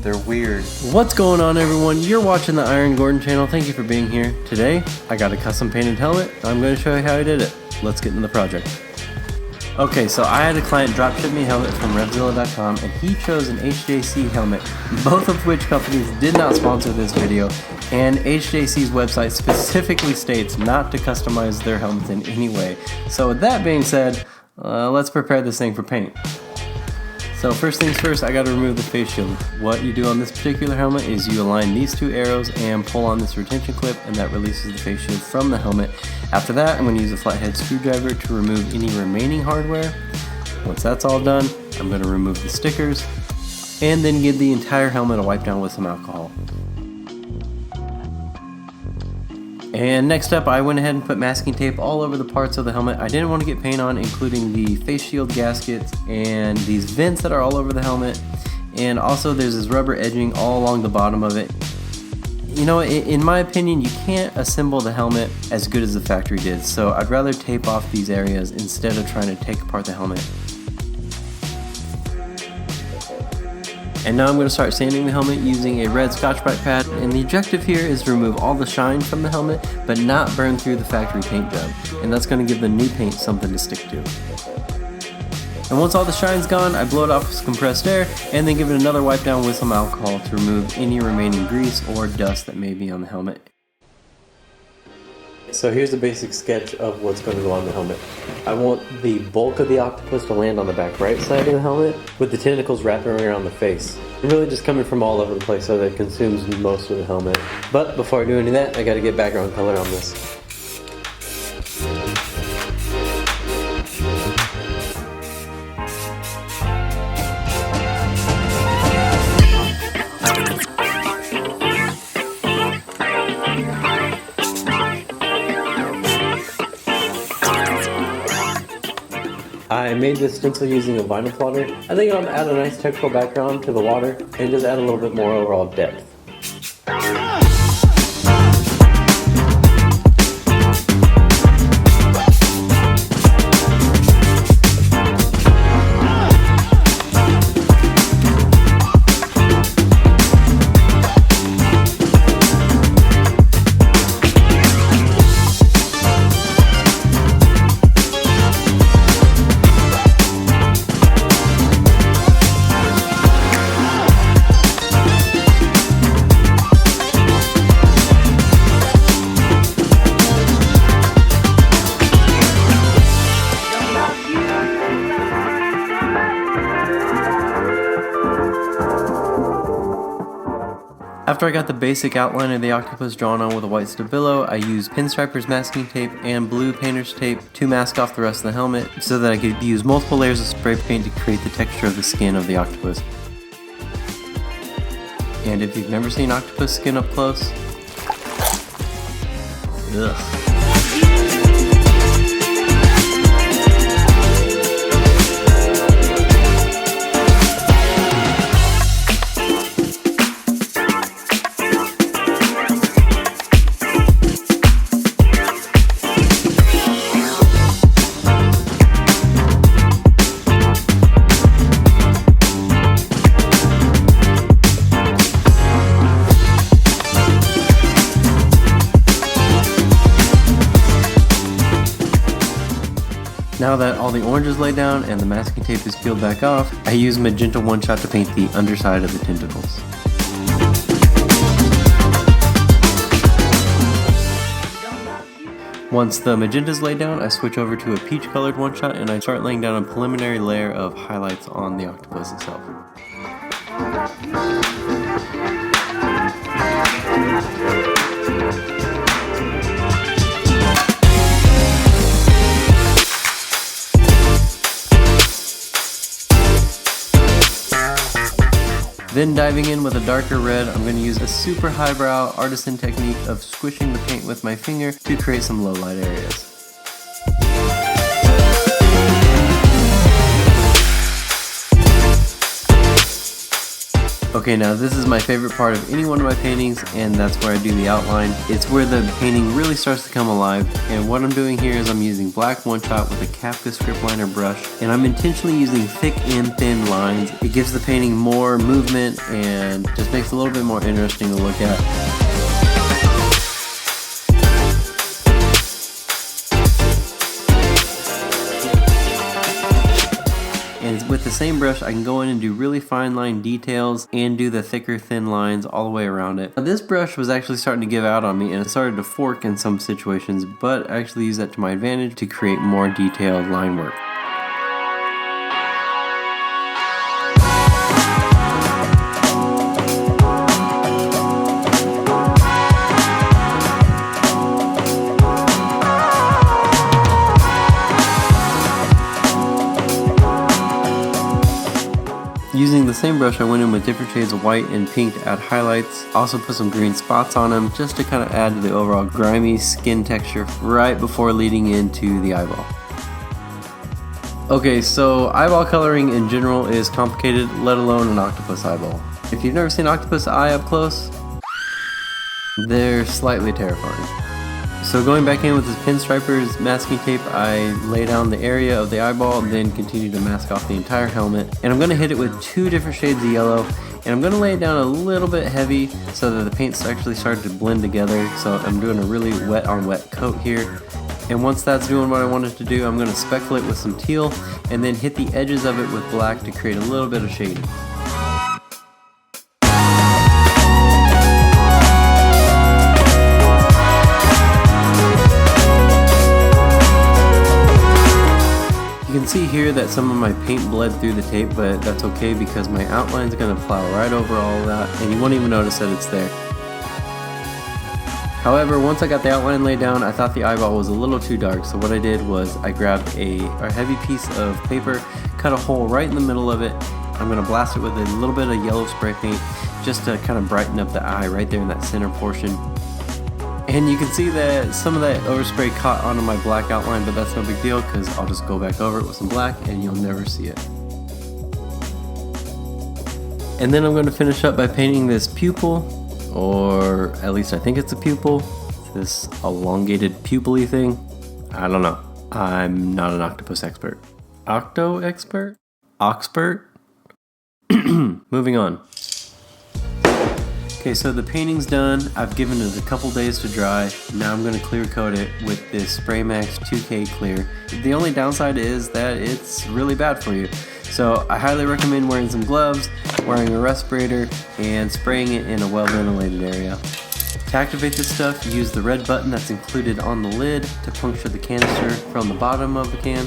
They're weird. What's going on, everyone? You're watching the Iron Gordon channel. Thank you for being here. Today, I got a custom painted helmet. I'm going to show you how I did it. Let's get into the project. Okay, so I had a client drop ship me a helmet from Revzilla.com, and he chose an HJC helmet, both of which companies did not sponsor this video, and HJC's website specifically states not to customize their helmets in any way. So with that being said, let's prepare this thing for paint. So first things first, I got to remove the face shield. What you do on this particular helmet is you align these two arrows and pull on this retention clip, and that releases the face shield from the helmet. After that, I'm going to use a flathead screwdriver to remove any remaining hardware. Once that's all done, I'm going to remove the stickers and then give the entire helmet a wipe down with some alcohol. And next up, I went ahead and put masking tape all over the parts of the helmet I didn't want to get paint on, including the face shield gaskets and these vents that are all over the helmet. And also there's this rubber edging all along the bottom of it. You know, in my opinion, you can't assemble the helmet as good as the factory did, so I'd rather tape off these areas instead of trying to take apart the helmet. And now I'm going to start sanding the helmet using a red Scotch-Brite pad, and the objective here is to remove all the shine from the helmet but not burn through the factory paint job, and that's going to give the new paint something to stick to. And once all the shine's gone, I blow it off with compressed air and then give it another wipe down with some alcohol to remove any remaining grease or dust that may be on the helmet. So here's a basic sketch of what's going to go on the helmet. I want the bulk of the octopus to land on the back right side of the helmet, with the tentacles wrapping around the face. And really just coming from all over the place so that it consumes most of the helmet. But before I do any of that, I got to get background color on this. I made this stencil using a vinyl plotter. I think I'll add a nice textural background to the water and just add a little bit more overall depth. After I got the basic outline of the octopus drawn on with a white Stabilo, I used Pinstriper's masking tape and blue painter's tape to mask off the rest of the helmet so that I could use multiple layers of spray paint to create the texture of the skin of the octopus. And if you've never seen octopus skin up close, ugh. Now that all the orange is laid down and the masking tape is peeled back off, I use magenta one-shot to paint the underside of the tentacles. Once the magenta is laid down, I switch over to a peach colored one-shot and I start laying down a preliminary layer of highlights on the octopus itself. Then diving in with a darker red, I'm going to use a super highbrow artisan technique of squishing the paint with my finger to create some low light areas. Okay, now this is my favorite part of any one of my paintings, and that's where I do the outline. It's where the painting really starts to come alive, and what I'm doing here is I'm using black one-shot with a Kafka script liner brush, and I'm intentionally using thick and thin lines. It gives the painting more movement and just makes it a little bit more interesting to look at. And with the same brush, I can go in and do really fine line details and do the thicker thin lines all the way around it. Now, this brush was actually starting to give out on me and it started to fork in some situations, but I actually use that to my advantage to create more detailed line work. Using the same brush, I went in with different shades of white and pink to add highlights. Also put some green spots on them just to kind of add to the overall grimy skin texture right before leading into the eyeball. Okay, so eyeball coloring in general is complicated, let alone an octopus eyeball. If you've never seen an octopus eye up close, they're slightly terrifying. So going back in with this pinstripers masking tape, I lay down the area of the eyeball and then continue to mask off the entire helmet. And I'm going to hit it with 2 different shades of yellow, and I'm going to lay it down a little bit heavy so that the paint's actually started to blend together. So I'm doing a really wet on wet coat here. And once that's doing what I wanted to do, I'm going to speckle it with some teal and then hit the edges of it with black to create a little bit of shading. You can see here that some of my paint bled through the tape, but that's okay because my outline is going to plow right over all of that and you won't even notice that it's there. However, once I got the outline laid down, I thought the eyeball was a little too dark, so what I did was I grabbed a heavy piece of paper, cut a hole right in the middle of it. I'm going to blast it with a little bit of yellow spray paint just to kind of brighten up the eye right there in that center portion. And you can see that some of that overspray caught onto my black outline, but that's no big deal because I'll just go back over it with some black and you'll never see it. And then I'm going to finish up by painting this pupil, or at least I think it's a pupil, this elongated pupil-y thing. I don't know. I'm not an octopus expert. Octo expert? Oxpert? Moving on. Okay, so the painting's done. I've given it a couple days to dry. Now I'm going to clear coat it with this SprayMax 2K clear. The only downside is that it's really bad for you. So I highly recommend wearing some gloves, wearing a respirator, and spraying it in a well-ventilated area. To activate this stuff, use the red button that's included on the lid to puncture the canister from the bottom of the can.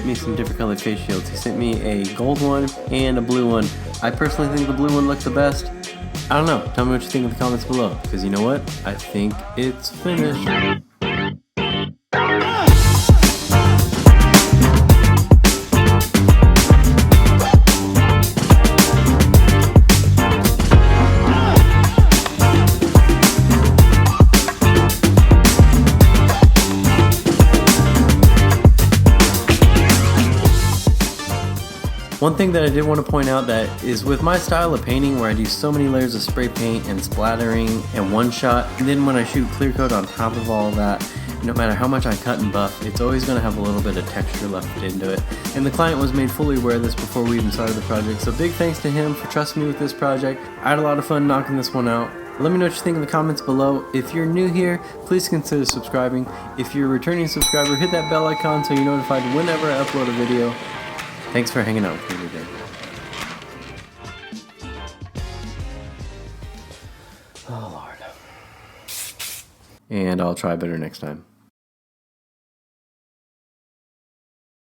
Me some different colored face shields. He sent me a gold one and a blue one. I personally think the blue one looks the best. I don't know. Tell me what you think in the comments below, because you know what? I think it's finished. One thing that I did want to point out that is with my style of painting where I do so many layers of spray paint and splattering and one shot, and then when I shoot clear coat on top of all of that, no matter how much I cut and buff, it's always going to have a little bit of texture left into it. And the client was made fully aware of this before we even started the project, so big thanks to him for trusting me with this project. I had a lot of fun knocking this one out. Let me know what you think in the comments below. If you're new here, please consider subscribing. If you're a returning subscriber, hit that bell icon so you're notified whenever I upload a video. Thanks for hanging out with me today. Oh Lord. And I'll try better next time.